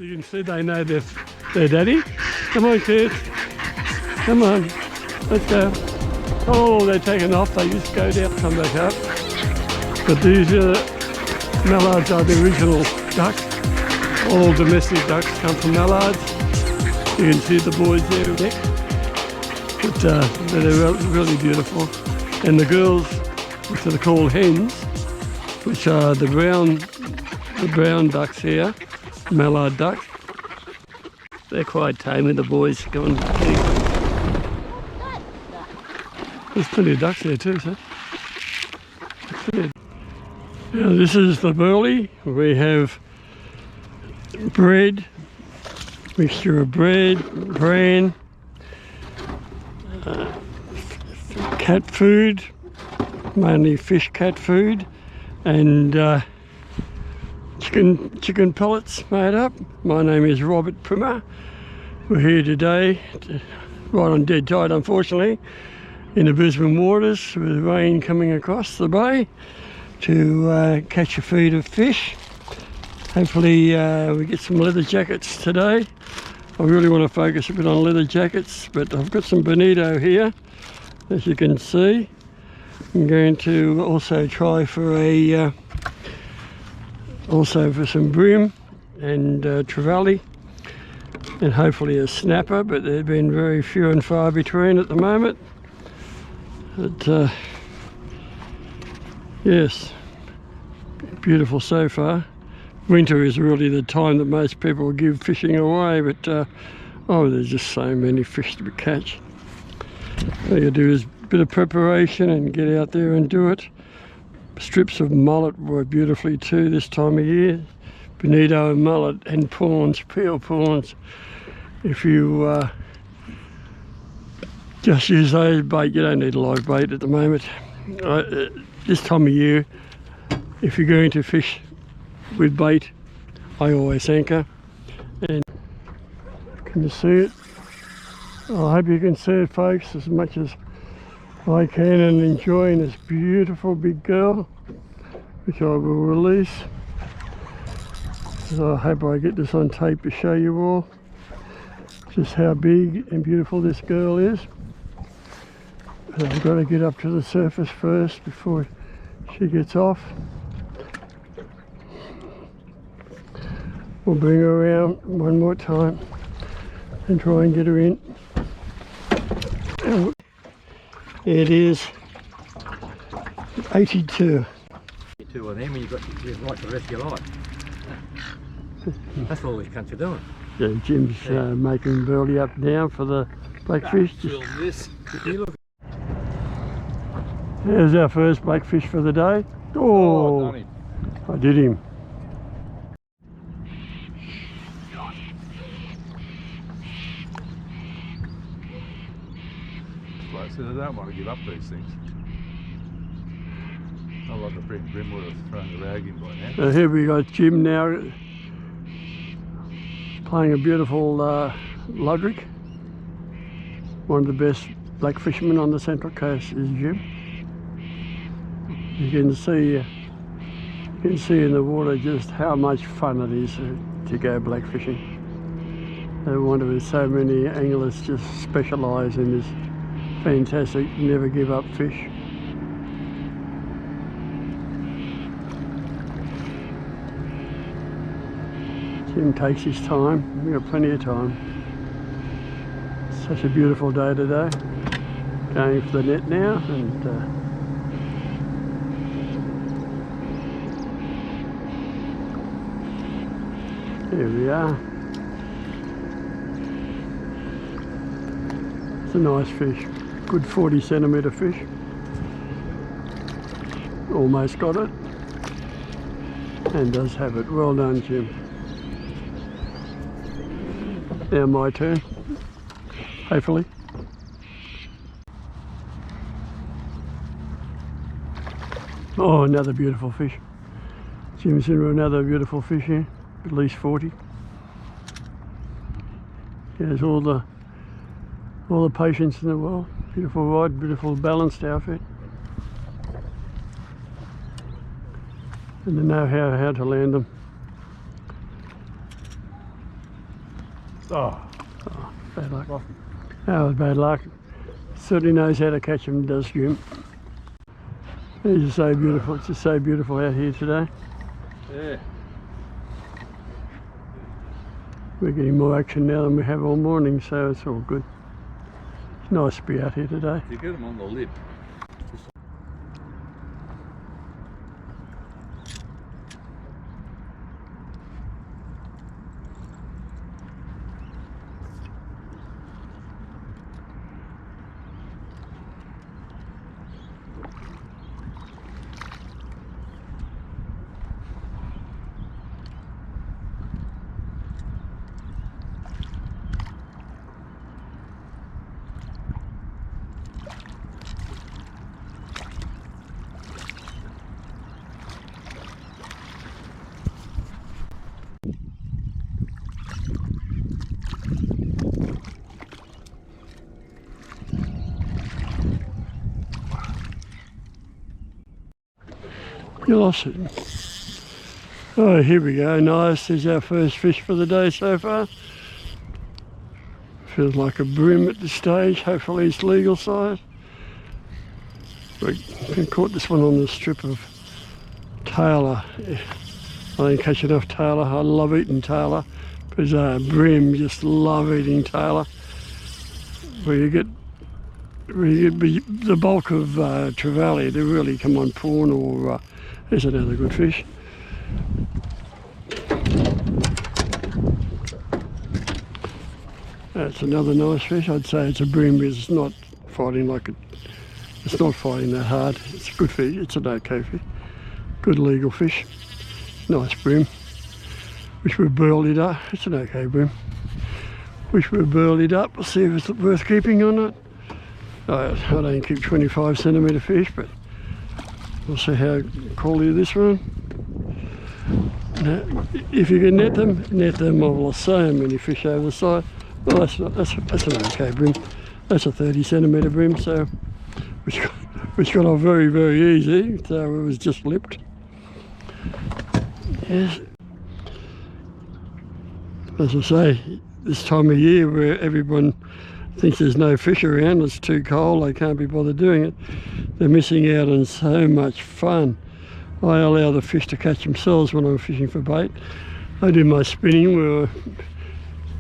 So you can see they know their daddy. Come on, kids. Come on. Let's go. Oh, they're taking off. They just go down, come back up. But these mallards are the original ducks. All domestic ducks come from mallards. You can see the boys there. But they're really beautiful. And the girls, which are called hens, which are the brown ducks here, mallard ducks. They're quite tame with the boys going. There's plenty of ducks there too, so. Now this is the burley. We have bread, mixture of bread, bran, cat food, mainly fish cat food, and chicken pellets made up. My name is Robert Primmer. We're here today, right on dead tide unfortunately, in the Brisbane waters with rain coming across the bay to catch a feed of fish. Hopefully we get some leather jackets today. I really want to focus a bit on leather jackets, but I've got some bonito here, as you can see. I'm going to also try for some bream and trevally, and hopefully a snapper, but they've been very few and far between at the moment. But yes, beautiful so far. Winter is really the time that most people give fishing away, but oh, there's just so many fish to catch. All you do is a bit of preparation and get out there and do it. Strips of mullet work beautifully too this time of year. Bonito and mullet and prawns, peel prawns. If you just use those bait, you don't need a live bait at the moment. This time of year, if you're going to fish with bait, I always anchor. And can you see it? I hope you can see it, folks, as much as I can, and enjoying this beautiful big girl, which I will release. So I hope I get this on tape to show you all just how big and beautiful this girl is. But I've got to get up to the surface first before she gets off. We'll bring her around one more time and try and get her in. It is 82. 82 of them, and you've got right for the rest of your life. That's all these cunts are doing. Yeah, Jim's making burley up now for the blackfish. There's our first blackfish for the day. Oh, I did him. So I don't want to give up these things. I like a big brim would have thrown the rag in by now. So here we got Jim now playing a beautiful Ludric. One of the best black fishermen on the Central Coast is Jim. You can see in the water just how much fun it is to go black fishing. No wonder there's so many anglers just specialise in this fantastic, never give up fish. Jim takes his time. We've got plenty of time. Such a beautiful day today. Going for the net now, and here we are. It's a nice fish. Good 40cm fish. Almost got it. And does have it. Well done, Jim. Now my turn. Hopefully. Oh, another beautiful fish. Jim's in another beautiful fish here. At least 40. There's all the patience in the world. Beautiful rod, beautiful balanced outfit. And they know how to land them. Oh, Bad luck. lost That was bad luck. Certainly knows how to catch them, does Jim. These are so beautiful. It's just so beautiful out here today. yeah. We're getting more action now than we have all morning, so it's all good. It's nice to be out here today. You get them on the lip. You lost it. Oh, here we go. Nice. There's our first fish for the day so far. Feels like a brim at this stage. Hopefully it's legal size. We caught this one on the strip of tailor. I didn't catch enough tailor. I love eating tailor. But brim, just love eating tailor. Where you get the bulk of trevally, they really come on prawn or there's another good fish. That's another nice fish. I'd say it's a brim because it's not fighting like it. It's not fighting that hard. It's a good fish. It's an okay fish. Good legal fish. Nice brim. Wish we burled it up. It's an okay brim. Wish we burled it up. We'll see if it's worth keeping or not. I don't keep 25 centimetre fish, but we'll see how quality this one. Now, if you can net them. I've lost so many fish over the side. Well, that's an okay brim. That's a 30 centimetre brim, so which got off very, very easy. So it was just lipped. Yes. As I say, this time of year where everyone thinks there's no fish around, it's too cold, they can't be bothered doing it, they're missing out on so much fun. I allow the fish to catch themselves when I'm fishing for bait. I do my spinning,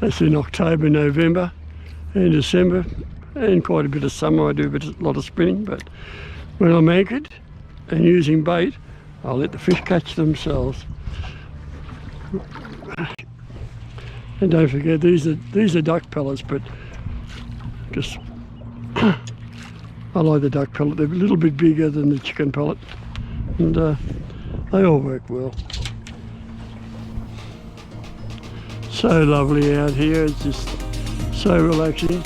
that's in October, November and December, and quite a bit of summer I do a lot of spinning, but when I'm anchored and using bait, I'll let the fish catch themselves. And don't forget, these are duck pellets, but just I like the duck pellet. They're a little bit bigger than the chicken pellet, and they all work well. So lovely out here. It's just so relaxing.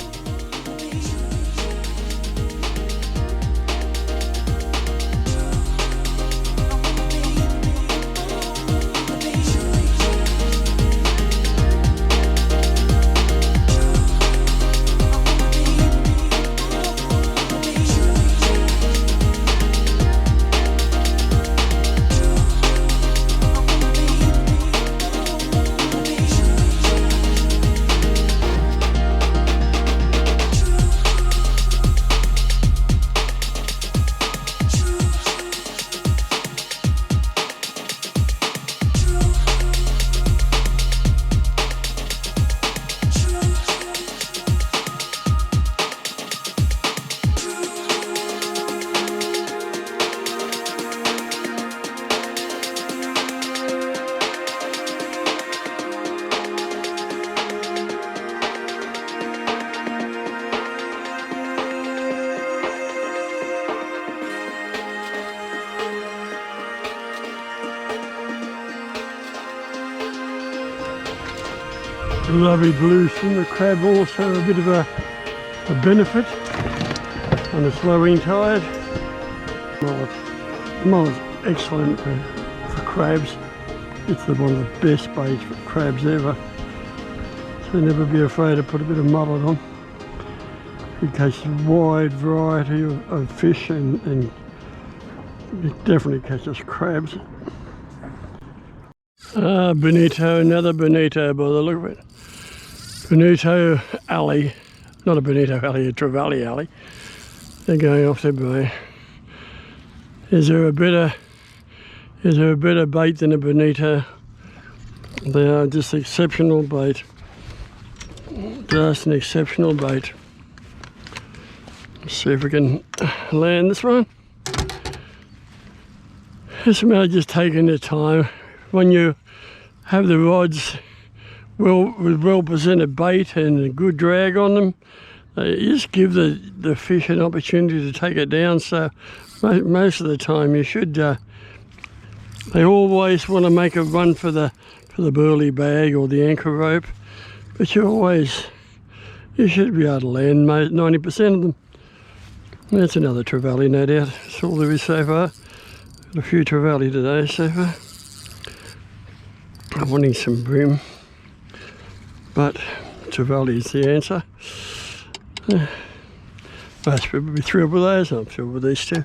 Lovely blue swimmer crab, also a bit of a benefit on a slowing tide. Mullet's excellent for crabs. It's one of the best baits for crabs ever. So never be afraid to put a bit of mullet on. You catch a wide variety of fish and it definitely catches crabs. Bonito, another bonito by the look of it. Bonito Alley, not a Bonito Alley, a Trevally Alley. They're going off their bait. Is there a better bait than a Bonito? They are just exceptional bait. Just an exceptional bait. Let's see if we can land this one. It's a matter of just taking your time. When you have the rods with well presented bait and a good drag on them, you just give the fish an opportunity to take it down. So most of the time you should, they always want to make a run for the burley bag or the anchor rope, but you should be able to land 90% of them. That's another trevally, no doubt. That's all there is so far. Got a few trevally today so far. I'm wanting some brim, but trevally is the answer. Most people will be thrilled with those. I'm thrilled with these two.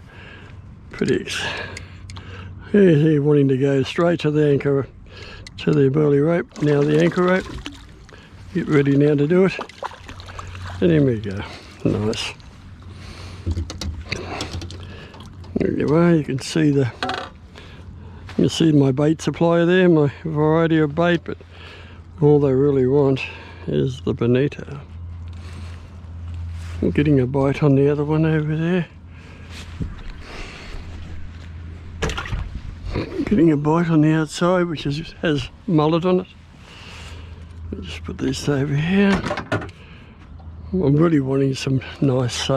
Here wanting to go straight to the anchor, to the burley rope. Now the anchor rope. Get ready now to do it. And here we go. Nice. There you are. You can see my bait supply there, my variety of bait, but all they really want is the Bonito. I'm getting a bite on the other one over there. Getting a bite on the outside, which has mullet on it. I'll just put this over here. I'm really wanting some nice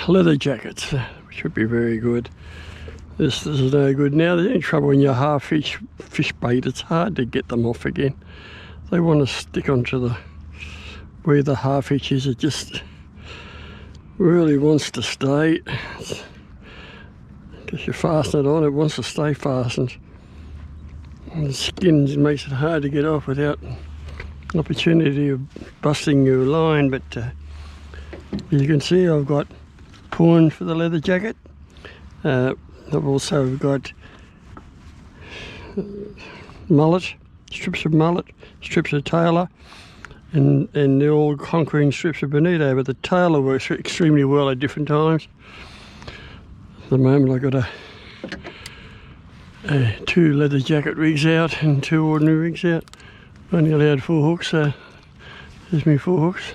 leather jackets, which would be very good. This is no good now. There's any trouble when you're half fish bait. It's hard to get them off again. They want to stick onto where the half hitch is. It just really wants to stay. Because you fasten it on, it wants to stay fastened. And the skin makes it hard to get off without an opportunity of busting your line. But as you can see, I've got pawn for the leather jacket. I've also got mullet, strips of mullet, strips of tailor, and they're all conquering strips of Bonito, but the tailor works extremely well at different times. At the moment I've got two leather jacket rigs out and two ordinary rigs out. Only allowed 4 hooks, so there's me 4 hooks.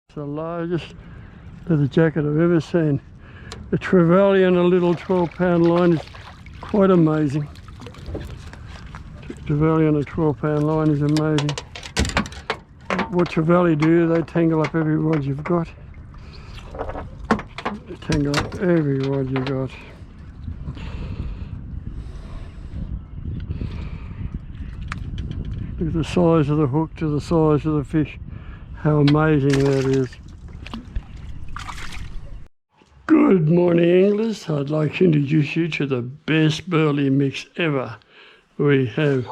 It's the largest leather jacket I've ever seen. The trevally on a little 12-pound line is quite amazing. Trevally on a 12-pound line is amazing. What trevally do, they tangle up every rod you've got. They tangle up every rod you've got. Look at the size of the hook to the size of the fish. How amazing that is. Good morning, anglers. I'd like to introduce you to the best burley mix ever. We have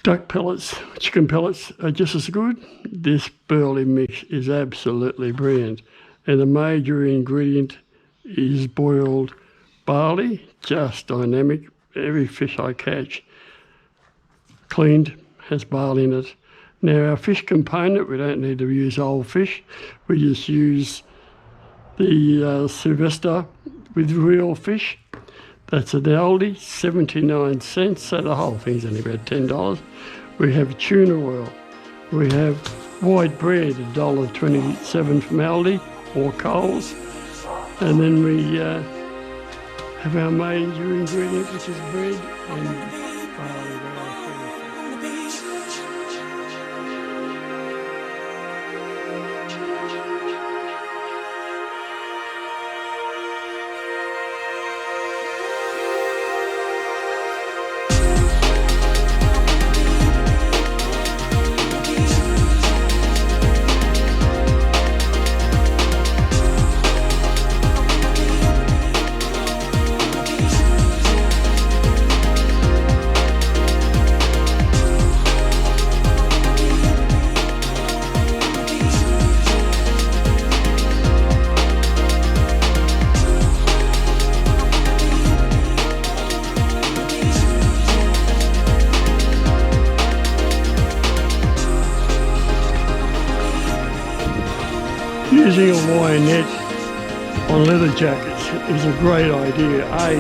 duck pellets, chicken pellets are just as good. This burley mix is absolutely brilliant. And the major ingredient is boiled barley, just dynamic. Every fish I catch cleaned has barley in it. Now our fish component, we don't need to use old fish. We just use the Sylvester with real fish. That's an Aldi, 79 cents, so the whole thing's only about $10. We have tuna oil. We have white bread, $1.27 from Aldi or Coles. And then we have our major ingredient, which is bread and barley. using a wire net on leather jackets is a great idea. A,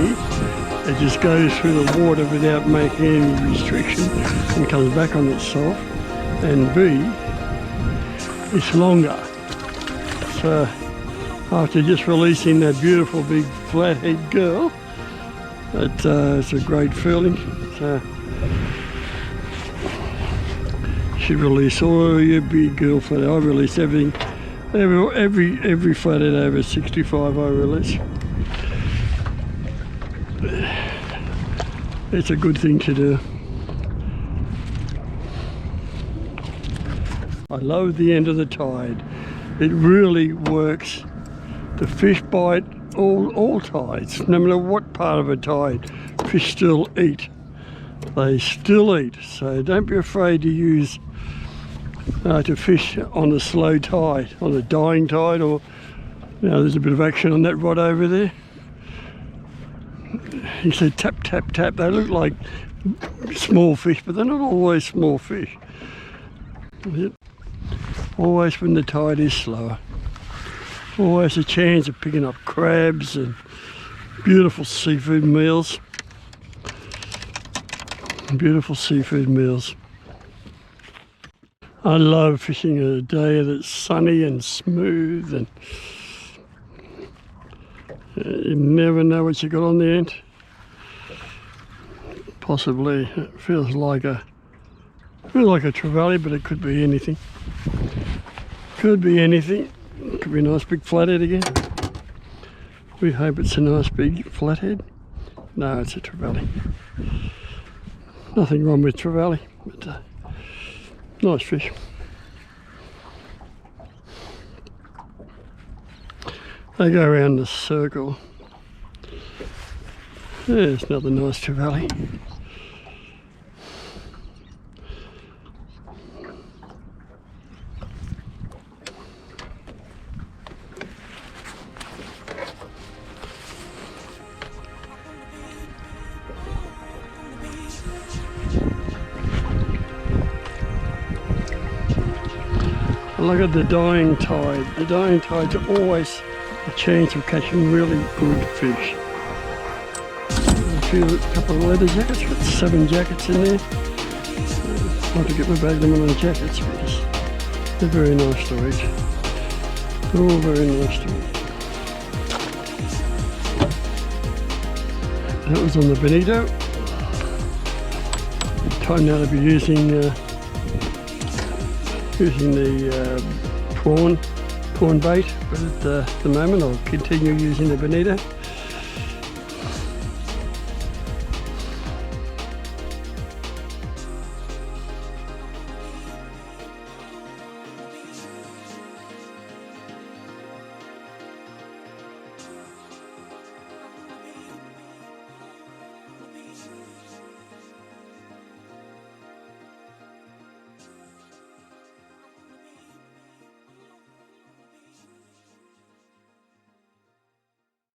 it just goes through the water without making any restriction and comes back on itself. And B, it's longer. So after just releasing that beautiful big flathead girl, it's a great feeling. So you release all your big girl flathead. I release everything. Every flathead over 65 I release. It's a good thing to do. I love the end of the tide. It really works. The fish bite all tides. No matter what part of a tide, fish still eat. They still eat. So don't be afraid to use to fish on a slow tide, on a dying tide, or there's a bit of action on that rod over there. He said tap, tap, tap. They look like small fish, but they're not always small fish. Always when the tide is slower. Always a chance of picking up crabs and beautiful seafood meals. Beautiful seafood meals. I love fishing a day that's sunny and smooth, and you never know what you got on the end. Possibly it feels like a trevally, but it could be anything. Could be anything. Could be a nice big flathead again. We hope it's a nice big flathead. No, it's a trevally. Nothing wrong with trevally, but nice fish. They go around the circle. There's another nice trevally. Look at the dying tide. The dying tide's always a chance of catching really good fish. A couple of leather jackets, got 7 jackets in there. I'll have to get my bag them on the jackets, because they're very nice storage. They're all very nice to eat. That was on the bonito. Time now to be using the prawn bait, but at the moment I'll continue using the bonito.